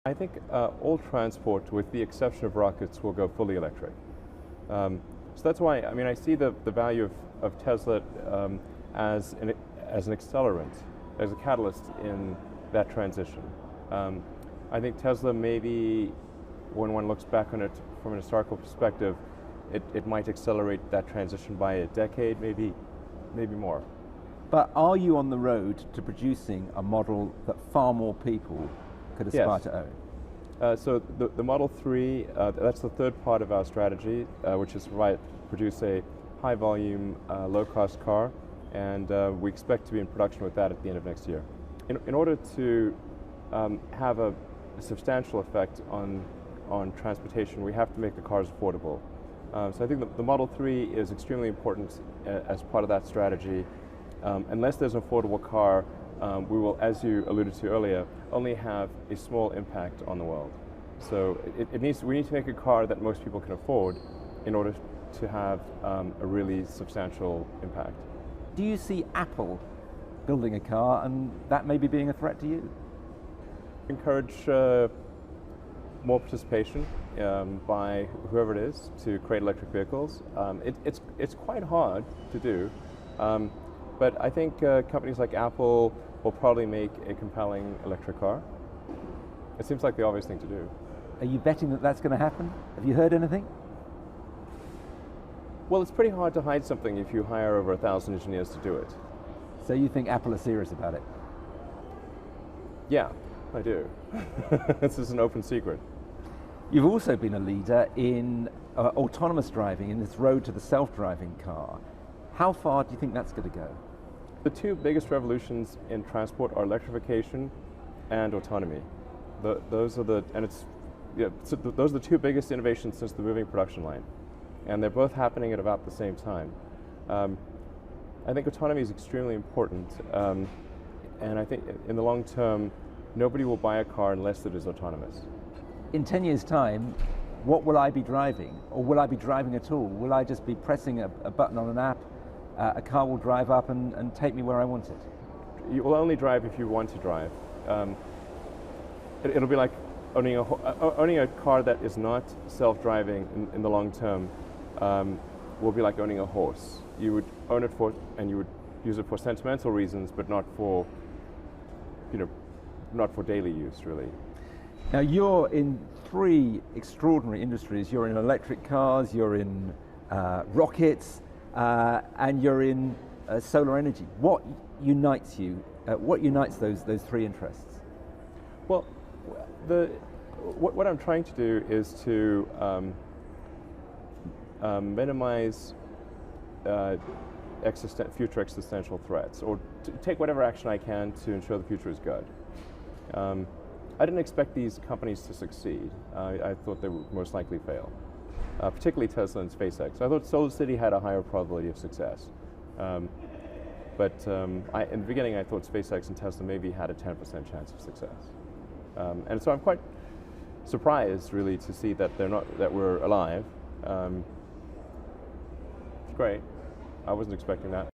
I think all transport, with the exception of rockets, will go fully electric. So that's why, I mean, I see the value of Tesla as an accelerant, as a catalyst in that transition. I think Tesla, maybe when one looks back on it from an historical perspective, it might accelerate that transition by a decade, maybe more. But are you on the road to producing a model that far more people could aspire to own? So the Model 3, that's the third part of our strategy, which is to produce a high volume, low cost car, and we expect to be in production with that at the end of next year. In order to have a substantial effect on transportation, we have to make the cars affordable. So I think the Model 3 is extremely important as part of that strategy. Unless there's an affordable car, we will, as you alluded to earlier, only have a small impact on the world. So we need to make a car that most people can afford in order to have a really substantial impact. Do you see Apple building a car and that maybe being a threat to you? Encourage more participation by whoever it is to create electric vehicles. It's quite hard to do, but I think companies like Apple will probably make a compelling electric car. It seems like the obvious thing to do. Are you betting that that's going to happen? Have you heard anything? Well, it's pretty hard to hide something if you hire over 1,000 engineers to do it. So you think Apple is serious about it? Yeah, I do. This is an open secret. You've also been a leader in autonomous driving, in this road to the self-driving car. How far do you think that's going to go? The two biggest revolutions in transport are electrification and autonomy. Those are the two biggest innovations since the moving production line, and they're both happening at about the same time. I think autonomy is extremely important, and I think in the long term, nobody will buy a car unless it is autonomous. In 10 years' time, what will I be driving? Or will I be driving at all? Will I just be pressing a button on an app, a car will drive up and take me where I want it? You will only drive if you want to drive. It'll be like owning a car that is not self-driving in the long term. Will be like owning a horse. You would own it and you would use it for sentimental reasons, but not for daily use, really. Now you're in three extraordinary industries. You're in electric cars, you're in rockets, and you're in solar energy. What unites you? What unites those three interests? Well, what I'm trying to do is to minimize future existential threats, or to take whatever action I can to ensure the future is good. I didn't expect these companies to succeed. I thought they would most likely fail, particularly Tesla and SpaceX. I thought SolarCity had a higher probability of success. But in the beginning, I thought SpaceX and Tesla maybe had a 10% chance of success. And so I'm quite surprised, really, to see that we're alive. It's great. I wasn't expecting that.